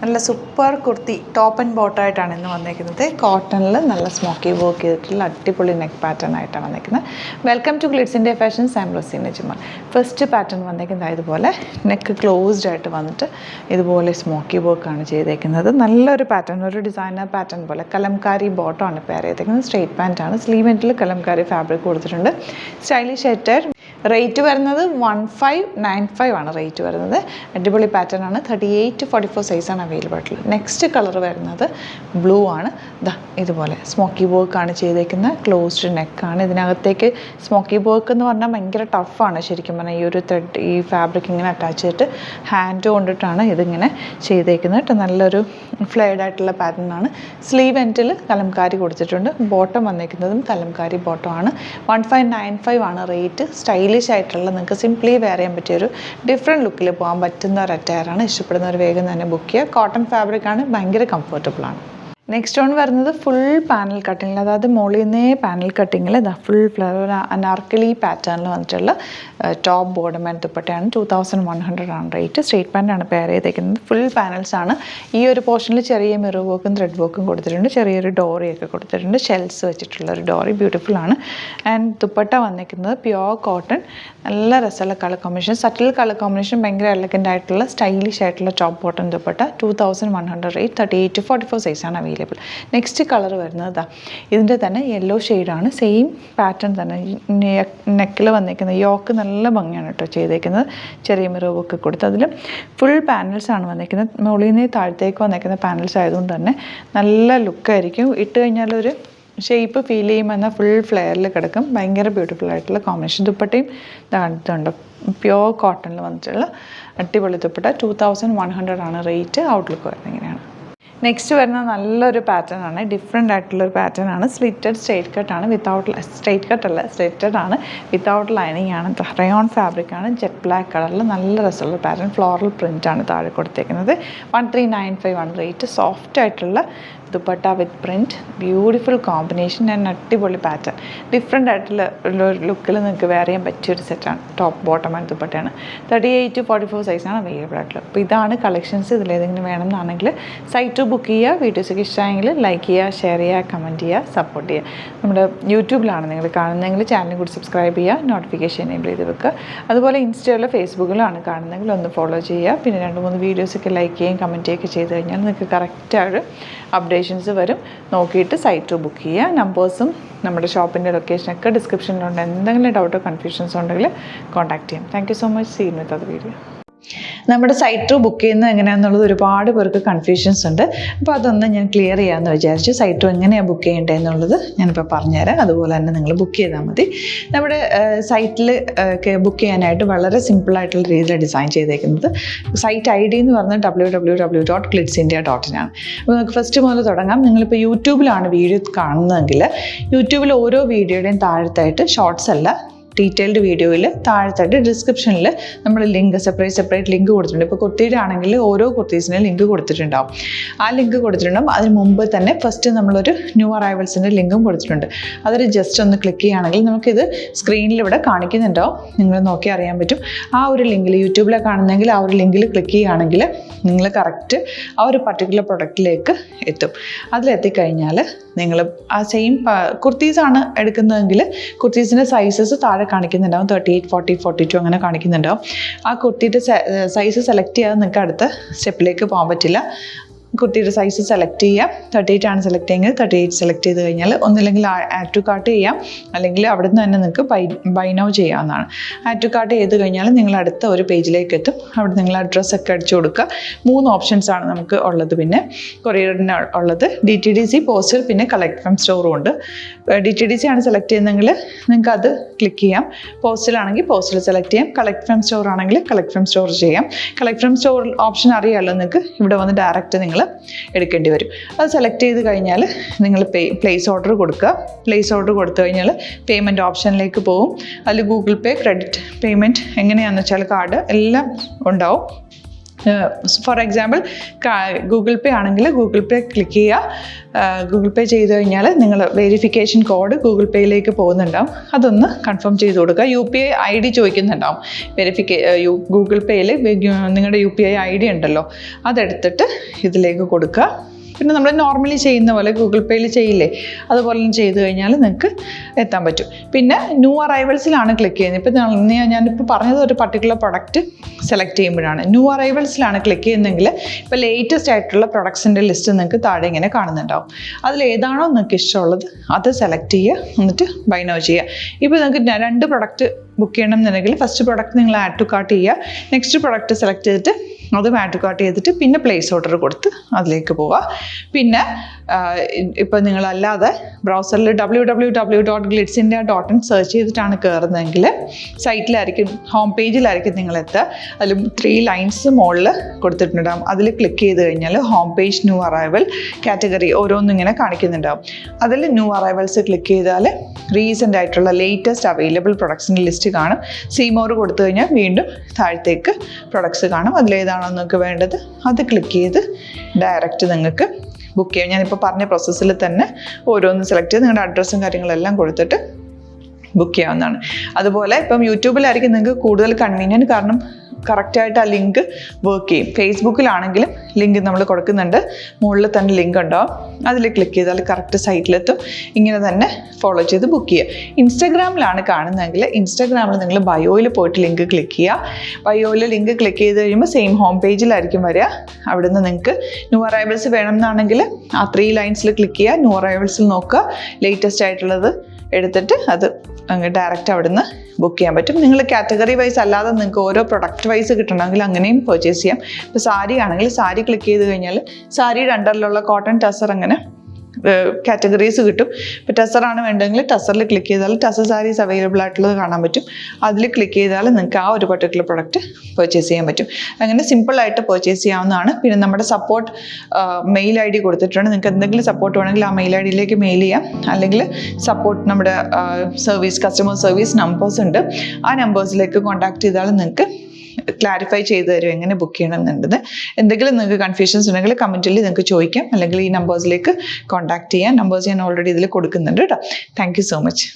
നല്ല super kurti top and ബോട്ടമായിട്ടാണ് ഇന്ന് വന്നിരിക്കുന്നത്. കോട്ടണിൽ നല്ല സ്മോക്കി വർക്ക് ചെയ്തിട്ടുള്ള അടിപൊളി നെക്ക് പാറ്റേൺ ആയിട്ടാണ് വന്നിരിക്കുന്നത്. Welcome to Glitz India fashions. I am Raseena Jimal. First pattern വന്നിരിക്കുന്നത് ഇതുപോലെ നെക്ക് ക്ലോസ്ഡ് ആയിട്ട് വന്നിട്ട് ഇതുപോലെ സ്മോക്കി വർക്കാണ് ചെയ്തേക്കുന്നത്. നല്ലൊരു പാറ്റേൺ, ഒരു ഡിസൈനർ പാറ്റേൺ പോലെ കലംകാരി ബോട്ടമാണ് പെയർ ചെയ്തേക്കുന്നത്. സ്ട്രെയിറ്റ് പാൻറ്റാണ്. സ്ലീവ് എൻഡിൽ കലംകാരി ഫാബ്രിക് കൊടുത്തിട്ടുണ്ട്. സ്റ്റൈലിഷ് ആയിട്ട് റേറ്റ് വരുന്നത് 1595 ആണ് റേറ്റ് വരുന്നത്. അടിപൊളി പാറ്റേൺ ആണ്. 38 to 44 സൈസാണ് അവൈലബിൾ ആയിട്ടുള്ളത്. നെക്സ്റ്റ് കളർ വരുന്നത് ബ്ലൂ ആണ്. ഇതുപോലെ സ്മോക്കി വർക്കാണ് ചെയ്തേക്കുന്നത്. ക്ലോസ്ഡ് നെക്കാണ്. ഇതിനകത്തേക്ക് സ്മോക്കി വർക്ക് എന്ന് പറഞ്ഞാൽ ഭയങ്കര ടഫാണ് ശരിക്കും പറഞ്ഞാൽ. ഈ ഒരു ത്രെഡ്, ഈ ഫാബ്രിക് ഇങ്ങനെ അറ്റാച്ച് ചെയ്തിട്ട് ഹാൻഡ് കൊണ്ടിട്ടാണ് ഇതിങ്ങനെ ചെയ്തേക്കുന്നത്. നല്ലൊരു ഫ്ലെയർഡ് ആയിട്ടുള്ള പാറ്റേൺ ആണ്. സ്ലീവ് എൻഡിൽ കലംകാരി കൊടുത്തിട്ടുണ്ട്. ബോട്ടം വന്നേക്കുന്നതും കലംകാരി ബോട്ടം ആണ്. 1595 ആണ് റേറ്റ്. സ്റ്റൈലിഷ് ആയിട്ടുള്ള നിങ്ങൾക്ക് സിംപ്ലി വെയർ ചെയ്യാൻ പറ്റിയൊരു ഡിഫറെൻറ്റ് ലുക്കിൽ പോകാൻ പറ്റുന്ന ഒരു അറ്റയറാണ്. ഇഷ്ടപ്പെടുന്നവർ വേഗം തന്നെ ബുക്ക് ചെയ്യുക. കോട്ടൺ ഫാബ്രിക് ആണ്. ഭയങ്കര കംഫർട്ടബിൾ ആണ്. നെക്സ്റ്റ് ഓൺ വരുന്നത് ഫുൾ പാനൽ കട്ടിങ്ങിൽ, അതായത് മുകളിൽ നിന്നേ പാനൽ കട്ടിങ്ങിൽ ഫുൾ ഫ്ലവർ അനാർക്കലി പാറ്റേണിൽ വന്നിട്ടുള്ള ടോപ്പ് ബോർഡം ആൻഡ് ദുപ്പട്ടയാണ്. 2100 ആണ് റേറ്റ്. സ്ട്രെയിറ്റ് പാൻ്റാണ് പെയർ ചെയ്തേക്കുന്നത്. ഫുൾ പാനൽസ് ആണ്. ഈ ഒരു പോർഷനിൽ ചെറിയ മിറർ വർക്കും ത്രെഡ് വർക്കും കൊടുത്തിട്ടുണ്ട്. ചെറിയൊരു ഡോറിയൊക്കെ കൊടുത്തിട്ടുണ്ട്. ഷെൽസ് വെച്ചിട്ടുള്ള ഒരു ഡോറി, ബ്യൂട്ടിഫുൾ ആണ്. ആൻഡ് ദുപ്പട്ട വന്നിരിക്കുന്നത് പ്യുവർ കോട്ടൺ. നല്ല രസമുള്ള colour combination, subtle colour combination, ഭയങ്കര എലഗൻ്റ് ആയിട്ടുള്ള സ്റ്റൈലിഷ് ആയിട്ടുള്ള top bottom dupatta. 2100 rate. 38 to 44 സൈസാണ് അവൈലബിൾ. നെക്സ്റ്റ് കളർ വരുന്നത് ഇതിൻ്റെ തന്നെ യെല്ലോ ഷെയ്ഡാണ്. സെയിം പാറ്റേൺ തന്നെ. നെക്കിൽ വന്നിരിക്കുന്ന യോക്ക് നല്ല ഭംഗിയാണ് കേട്ടോ ചെയ്തേക്കുന്നത്. ചെറിയ മിറർ വർക്ക് കൊടുത്ത് അതിൽ ഫുൾ പാനൽസ് ആണ് വന്നിരിക്കുന്നത്. മുകളിൽ നിന്ന് താഴത്തേക്ക് വന്നിരിക്കുന്ന പാനൽസ് ആയതുകൊണ്ട് തന്നെ നല്ല ലുക്കായിരിക്കും. ഇട്ട് കഴിഞ്ഞാൽ ഒരു ഷേപ്പ് ഫീൽ ചെയ്യുമ്പോൾ എന്നാൽ ഫുൾ ഫ്ലെയറിൽ കിടക്കും. ഭയങ്കര ബ്യൂട്ടിഫുൾ ആയിട്ടുള്ള കോമ്പിനേഷൻ. ദുപ്പട്ടയും കണ്ടിട്ടുണ്ട്. പ്യുവർ കോട്ടണിൽ വന്നിട്ടുള്ള അടിപൊളി ദുപ്പട്ട. 2100 ആണ് റേറ്റ്. ഔട്ട്ലുക്ക് വരുന്നത് ഇങ്ങനെയാണ്. നെക്സ്റ്റ് വരുന്ന നല്ലൊരു പാറ്റേൺ ആണ്. ഡിഫറെൻ്റ് ആയിട്ടുള്ളൊരു പാറ്റേൺ ആണ്. സ്ലിറ്റഡ് സ്ട്രേറ്റ് കട്ടാണ്. വിത്തൗട്ട് സ്ട്രേറ്റ് കട്ടല്ല, സ്ലിറ്റഡ് ആണ്. വിത്തൗട്ട് ലൈനിങ് ആണ്. റയോൺ ഫാബ്രിക് ആണ്. ജെറ്റ് ബ്ലാക്ക് കളറിൽ നല്ല രസമുള്ള പാറ്റേൺ. ഫ്ലോറൽ പ്രിൻ്റ് ആണ് താഴെ കൊടുത്തേക്കുന്നത്. 1395 ആണ് റേറ്റ്. സോഫ്റ്റ് ആയിട്ടുള്ള ദുപ്പട്ട വിത്ത് പ്രിൻറ്റ്. ബ്യൂട്ടിഫുൾ കോമ്പിനേഷൻ ആൻഡ് അടിപൊളി പാറ്റേൺ. ഡിഫറെൻ്റ് ആയിട്ടുള്ള ഒരു ലുക്കിൽ നിങ്ങൾക്ക് വെയർ ചെയ്യാൻ പറ്റിയൊരു സെറ്റാണ്. ടോപ്പ് ബോട്ടം ആൻഡ് ദുപ്പട്ടയാണ്. 38 to 44 സൈസാണ് അവൈലബിൾ ആയിട്ടുള്ളത്. അപ്പോൾ ഇതാണ് കളക്ഷൻസ്. ഇതിലേതെങ്കിലും വേണമെന്നാണെങ്കിൽ സൈറ്റ് ബുക്ക് ചെയ്യുക. വീഡിയോസൊക്കെ ഇഷ്ടമായെങ്കിൽ ലൈക്ക് ചെയ്യുക, ഷെയർ ചെയ്യുക, കമൻറ്റ് ചെയ്യുക, സപ്പോർട്ട് ചെയ്യുക. നമ്മുടെ യൂട്യൂബിലാണ് നിങ്ങൾ കാണുന്നതെങ്കിൽ ചാനൽ കൂടി സബ്സ്ക്രൈബ് ചെയ്യുക, നോട്ടിഫിക്കേഷൻ എനേബിൾ ചെയ്ത് വെക്കുക. അതുപോലെ ഇൻസ്റ്റയിലോ ഫേസ്ബുക്കിലാണ് കാണുന്നതെങ്കിൽ ഒന്ന് ഫോളോ ചെയ്യുക. പിന്നെ 2-3 വീഡിയോസൊക്കെ ലൈക്ക് ചെയ്യുകയും കമൻറ്റ് ചെയ്യുകയൊക്കെ ചെയ്ത് കഴിഞ്ഞാൽ നിങ്ങൾക്ക് കറക്റ്റായിട്ട് അപ്ഡേഷൻസ് വരും. നോക്കിയിട്ട് സൈറ്റ് ബുക്ക് ചെയ്യുക. നമ്പേഴ്സും നമ്മുടെ ഷോപ്പിൻ്റെ ലൊക്കേഷനൊക്കെ ഡിസ്ക്രിപ്ഷനിലുണ്ട്. എന്തെങ്കിലും ഡൗട്ടോ കൺഫ്യൂഷൻസ് ഉണ്ടെങ്കിൽ കോൺടാക്ട് ചെയ്യാം. Thank you so much. See you with other video. നമ്മുടെ സൈറ്റ് ബുക്ക് ചെയ്യുന്നത് എങ്ങനെയാണെന്നുള്ളത് ഒരുപാട് പേർക്ക് കൺഫ്യൂഷൻസ് ഉണ്ട്. അപ്പോൾ അതൊന്ന് ഞാൻ ക്ലിയർ ചെയ്യാമെന്ന് വിചാരിച്ചു. സൈറ്റ് എങ്ങനെയാണ് ബുക്ക് ചെയ്യേണ്ടത് എന്നുള്ളത് ഞാനിപ്പോൾ പറഞ്ഞുതരാം. അതുപോലെ തന്നെ നിങ്ങൾ ബുക്ക് ചെയ്താൽ മതി. നമ്മുടെ സൈറ്റിൽ ബുക്ക് ചെയ്യാനായിട്ട് വളരെ സിമ്പിളായിട്ടുള്ള രീതിയിൽ ഡിസൈൻ ചെയ്തേക്കുന്നത്. സൈറ്റ് ID എന്ന് പറഞ്ഞാൽ www.glitzindia.in ആണ്. അപ്പോൾ നമുക്ക് ഫസ്റ്റ് മുതൽ തുടങ്ങാം. നിങ്ങളിപ്പോൾ യൂട്യൂബിലാണ് വീഡിയോ കാണുന്നതെങ്കിൽ യൂട്യൂബിൽ ഓരോ വീഡിയോയുടെയും താഴത്തായിട്ട് ഷോർട്സ് അല്ല, ഡീറ്റെയിൽഡ് വീഡിയോയിൽ താഴത്തായിട്ട് ഡിസ്ക്രിപ്ഷനിൽ നമ്മൾ ലിങ്ക് സെപ്പറേറ്റ് ലിങ്ക് കൊടുത്തിട്ടുണ്ട്. ഇപ്പോൾ കുർത്തിയുടെ ആണെങ്കിൽ ഓരോ കുർത്തീസിനും ലിങ്ക് കൊടുത്തിട്ടുണ്ടാവും. ആ ലിങ്ക് കൊടുത്തിട്ടുണ്ടാവും. അതിന് മുമ്പ് തന്നെ ഫസ്റ്റ് നമ്മളൊരു ന്യൂ അറൈവൽസിൻ്റെ ലിങ്കും കൊടുത്തിട്ടുണ്ട്. അതൊരു ജസ്റ്റ് ഒന്ന് ക്ലിക്ക് ചെയ്യുകയാണെങ്കിൽ നമുക്കിത് സ്ക്രീനിൽ ഇവിടെ കാണിക്കുന്നുണ്ടാവും. നിങ്ങൾ നോക്കി അറിയാൻ പറ്റും. ആ ഒരു ലിങ്കിൽ യൂട്യൂബിലെ കാണുന്നെങ്കിൽ ആ ഒരു ലിങ്കിൽ ക്ലിക്ക് ചെയ്യുകയാണെങ്കിൽ നിങ്ങൾ കറക്റ്റ് ആ ഒരു പർട്ടിക്കുലർ പ്രൊഡക്റ്റിലേക്ക് എത്തും. അതിലെത്തിക്കഴിഞ്ഞാൽ നിങ്ങൾ ആ സെയിം കുർത്തീസാണ് എടുക്കുന്നതെങ്കിൽ കുർത്തീസിൻ്റെ സൈസസ് താഴെ കാണിക്കുന്നുണ്ടാവും. 38, 40, 42 അങ്ങനെ കാണിക്കുന്നുണ്ടാവും. ആ കുർത്തിയുടെ സൈസ് സെലക്ട് ചെയ്യാതെ നിങ്ങൾക്ക് അടുത്ത സ്റ്റെപ്പിലേക്ക് പോകാൻ പറ്റില്ല. കുർത്തിയുടെ സൈസ് സെലക്ട് ചെയ്യാം. 38 ആണ് സെലക്ട് ചെയ്യുന്നത്. 38 സെലക്ട് ചെയ്ത് കഴിഞ്ഞാൽ ഒന്നില്ലെങ്കിൽ ആഡ് ടു കാർട്ട് ചെയ്യാം, അല്ലെങ്കിൽ അവിടെ നിന്ന് തന്നെ നിങ്ങൾക്ക് ബൈ നൗ ചെയ്യാവുന്നതാണ്. ആഡ് ടു കാർട്ട് ചെയ്ത് കഴിഞ്ഞാൽ നിങ്ങൾ അടുത്ത ഒരു പേജിലേക്ക് എത്തും. അവിടെ നിങ്ങൾ അഡ്രസ്സൊക്കെ അടിച്ചു കൊടുക്കുക. 3 ഓപ്ഷൻസ് ആണ് നമുക്ക് ഉള്ളത്. പിന്നെ കൊറിയറിന് ഉള്ളത് DTDC, പോസ്റ്റൽ, പിന്നെ കളക്ട് ഫ്രം സ്റ്റോറും ഉണ്ട്. DTDC ആണ് സെലക്ട് ചെയ്യുന്നതെങ്കിൽ നിങ്ങൾക്ക് അത് ക്ലിക്ക് ചെയ്യാം. പോസ്റ്റലാണെങ്കിൽ പോസ്റ്റൽ സെലക്ട് ചെയ്യാം. കളക്ട് ഫ്രം സ്റ്റോർ ആണെങ്കിൽ കളക്ട് ഫ്രം സ്റ്റോർ ചെയ്യാം. കളക്ട് ഫ്രം സ്റ്റോർ ഓപ്ഷൻ അറിയാമല്ലോ നിങ്ങൾക്ക്. ഇവിടെ വന്ന് ഡയറക്റ്റ് നിങ്ങൾ എടുക്കേണ്ടി വരും. അത് സെലക്ട് ചെയ്ത് കഴിഞ്ഞാൽ നിങ്ങൾ പ്ലേസ് ഓർഡർ കൊടുക്കുക. പ്ലേസ് ഓർഡർ കൊടുത്തു കഴിഞ്ഞാൽ പേയ്മെൻറ്റ് ഓപ്ഷനിലേക്ക് പോകും. അതിൽ ഗൂഗിൾ പേ, ക്രെഡിറ്റ് പേയ്മെൻറ്റ് എങ്ങനെയാണെന്ന് വെച്ചാൽ കാർഡ് എല്ലാം ഉണ്ടാവും. ഫോർ എക്സാമ്പിൾ ഗൂഗിൾ പേ ആണെങ്കിൽ ഗൂഗിൾ പേ ക്ലിക്ക് ചെയ്യുക. ഗൂഗിൾ പേ ചെയ്ത് കഴിഞ്ഞാൽ നിങ്ങൾ വെരിഫിക്കേഷൻ കോഡ് ഗൂഗിൾ പേയിലേക്ക് പോകുന്നുണ്ടാവും, അതൊന്ന് കൺഫേം ചെയ്ത് കൊടുക്കുക. UPI ID ചോദിക്കുന്നുണ്ടാവും. ഗൂഗിൾ പേയിൽ നിങ്ങളുടെ UPI ID ഉണ്ടല്ലോ, അതെടുത്തിട്ട് ഇതിലേക്ക് കൊടുക്കുക. പിന്നെ നമ്മൾ നോർമലി ചെയ്യുന്ന പോലെ ഗൂഗിൾ പേയിൽ ചെയ്യില്ലേ, അതുപോലെ ചെയ്ത് കഴിഞ്ഞാൽ നിങ്ങൾക്ക് എത്താൻ പറ്റും. പിന്നെ ന്യൂ അറൈവൽസിലാണ് ക്ലിക്ക് ചെയ്യുന്നത്. ഇപ്പോൾ ഞാനിപ്പോൾ പറഞ്ഞത് ഒരു പർട്ടിക്കുലർ പ്രൊഡക്റ്റ് സെലക്ട് ചെയ്യുമ്പോഴാണ്. ന്യൂ അറൈവൽസിലാണ് ക്ലിക്ക് ചെയ്യുന്നതെങ്കിൽ ഇപ്പോൾ ലേറ്റസ്റ്റ് ആയിട്ടുള്ള പ്രൊഡക്ട്സിൻ്റെ ലിസ്റ്റ് നിങ്ങൾക്ക് താഴെ ഇങ്ങനെ കാണുന്നുണ്ടാവും. അതിലേതാണോ നിങ്ങൾക്ക് ഇഷ്ടമുള്ളത് അത് സെലക്ട് ചെയ്യുക, എന്നിട്ട് ബൈ നൗ ചെയ്യുക. ഇപ്പോൾ നിങ്ങൾക്ക് 2 പ്രൊഡക്റ്റ് ബുക്ക് ചെയ്യണം എന്നുണ്ടെങ്കിൽ ഫസ്റ്റ് പ്രൊഡക്റ്റ് നിങ്ങൾ ആഡ് ടു കാർട്ട് ചെയ്യുക. നെക്സ്റ്റ് പ്രൊഡക്റ്റ് സെലക്ട് ചെയ്തിട്ട് അതും ആഡ് ടു കാർട്ട് ചെയ്തിട്ട് പിന്നെ പ്ലേസ് ഓർഡർ കൊടുത്ത് അതിലേക്ക് പോവുക. പിന്നെ ഇപ്പോൾ നിങ്ങളല്ലാതെ ബ്രൗസറിൽ www.glitzindia.in സെർച്ച് ചെയ്തിട്ടാണ് കയറുന്നതെങ്കിൽ സൈറ്റിലായിരിക്കും, ഹോം പേജിലായിരിക്കും നിങ്ങളെത്തുക. അതിൽ 3 ലൈൻസ് മുകളിൽ കൊടുത്തിട്ടുണ്ടാകും. അതിൽ ക്ലിക്ക് ചെയ്ത് കഴിഞ്ഞാൽ home page, new arrival, category ഓരോന്നും ഇങ്ങനെ കാണിക്കുന്നുണ്ടാവും. അതിൽ ന്യൂ അറൈവൽസ് ക്ലിക്ക് ചെയ്താൽ റീസെൻ്റ് ആയിട്ടുള്ള ലേറ്റസ്റ്റ് അവൈലബിൾ പ്രൊഡക്ട്സിൻ്റെ ലിസ്റ്റ് കാണും. സീമോർ കൊടുത്തു കഴിഞ്ഞാൽ വീണ്ടും താഴത്തേക്ക് പ്രൊഡക്ട്സ് കാണും. അതിലേതാണോ നിങ്ങൾക്ക് വേണ്ടത് അത് ക്ലിക്ക് ചെയ്ത് ഡയറക്റ്റ് നിങ്ങൾക്ക് ബുക്ക് ചെയ്യാം. ഞാനിപ്പോൾ പറഞ്ഞ പ്രോസസ്സിൽ തന്നെ ഓരോന്ന് സെലക്ട് ചെയ്ത് നിങ്ങളുടെ അഡ്രസ്സും കാര്യങ്ങളെല്ലാം കൊടുത്തിട്ട് ബുക്ക് ചെയ്യാവുന്നതാണ്. അതുപോലെ ഇപ്പം യൂട്യൂബിലായിരിക്കും നിങ്ങൾക്ക് കൂടുതൽ കൺവീനിയൻറ്റ്, കാരണം കറക്റ്റായിട്ട് ആ ലിങ്ക് വർക്ക് ചെയ്യും. ഫേസ്ബുക്കിലാണെങ്കിലും ലിങ്ക് നമ്മൾ കൊടുക്കുന്നുണ്ട്, മുകളിൽ തന്നെ ലിങ്ക് ഉണ്ടാവും. അതിൽ ക്ലിക്ക് ചെയ്താൽ കറക്റ്റ് സൈറ്റിലെത്തും. ഇങ്ങനെ തന്നെ ഫോളോ ചെയ്ത് ബുക്ക് ചെയ്യുക. ഇൻസ്റ്റാഗ്രാമിലാണ് കാണുന്നതെങ്കിൽ ഇൻസ്റ്റാഗ്രാമിൽ നിങ്ങൾ ബയോയിൽ പോയിട്ട് ലിങ്ക് ക്ലിക്ക് ചെയ്യുക. ബയോയിൽ ലിങ്ക് ക്ലിക്ക് ചെയ്ത് കഴിയുമ്പോൾ സെയിം ഹോം പേജിലായിരിക്കും വരിക. അവിടുന്ന് നിങ്ങൾക്ക് ന്യൂ അറൈവൽസ് വേണമെന്നാണെങ്കിൽ ആ 3 ലൈൻസിൽ ക്ലിക്ക് ചെയ്യുക. ന്യൂ അറൈവൽസിൽ നോക്കുക, ലേറ്റസ്റ്റ് ആയിട്ടുള്ളത് എടുത്തിട്ട് അത് അങ്ങ് ഡയറക്റ്റ് അവിടുന്ന് ബുക്ക് ചെയ്യാൻ പറ്റും. നിങ്ങൾ കാറ്റഗറി വൈസ് അല്ലാതെ നിങ്ങൾക്ക് ഓരോ പ്രൊഡക്റ്റ് വൈസ് കിട്ടണമെങ്കിൽ അങ്ങനെയും പർച്ചേസ് ചെയ്യാം. ഇപ്പോൾ സാരി ആണെങ്കിൽ സാരി ക്ലിക്ക് ചെയ്ത് കഴിഞ്ഞാൽ സാരിയുടെ അണ്ടറിലുള്ള കോട്ടൺ, ടസർ അങ്ങനെ കാറ്റഗറീസ് കിട്ടും. ഇപ്പോൾ ടസറാണ് വേണ്ടതെങ്കിൽ ടസറിൽ ക്ലിക്ക് ചെയ്താൽ ടസർ സാരീസ് അവൈലബിൾ ആയിട്ടുള്ളത് കാണാൻ പറ്റും. അതിൽ ക്ലിക്ക് ചെയ്താൽ നിങ്ങൾക്ക് ആ ഒരു പർട്ടിക്കുലർ പ്രൊഡക്റ്റ് പർച്ചേസ് ചെയ്യാൻ പറ്റും. അങ്ങനെ സിമ്പിളായിട്ട് പർച്ചേസ് ചെയ്യാവുന്നതാണ്. പിന്നെ നമ്മുടെ സപ്പോർട്ട് മെയിൽ ID കൊടുത്തിട്ടുണ്ട്. നിങ്ങൾക്ക് എന്തെങ്കിലും സപ്പോർട്ട് വേണമെങ്കിൽ ആ മെയിൽ IDയിലേക്ക് മെയിൽ ചെയ്യാം. അല്ലെങ്കിൽ സപ്പോർട്ട് നമ്മുടെ കസ്റ്റമർ സർവീസ് നമ്പേഴ്സ് ഉണ്ട്, ആ നമ്പേഴ്സിലേക്ക് കോൺടാക്ട് ചെയ്താൽ നിങ്ങൾക്ക് ക്ലാരിഫൈ ചെയ്ത് തരും എങ്ങനെ ബുക്ക് ചെയ്യണം എന്നുള്ളത്. എന്തെങ്കിലും നിങ്ങൾക്ക് കൺഫ്യൂഷൻസ് ഉണ്ടെങ്കിൽ കമൻറ്റിൽ നിങ്ങൾക്ക് ചോദിക്കാം, അല്ലെങ്കിൽ ഈ നമ്പേഴ്സിലേക്ക് കോൺടാക്ട് ചെയ്യാം. നമ്പേഴ്സ് ഞാൻ ഓൾറെഡി ഇതിൽ കൊടുക്കുന്നുണ്ട് കേട്ടോ. Thank you so much.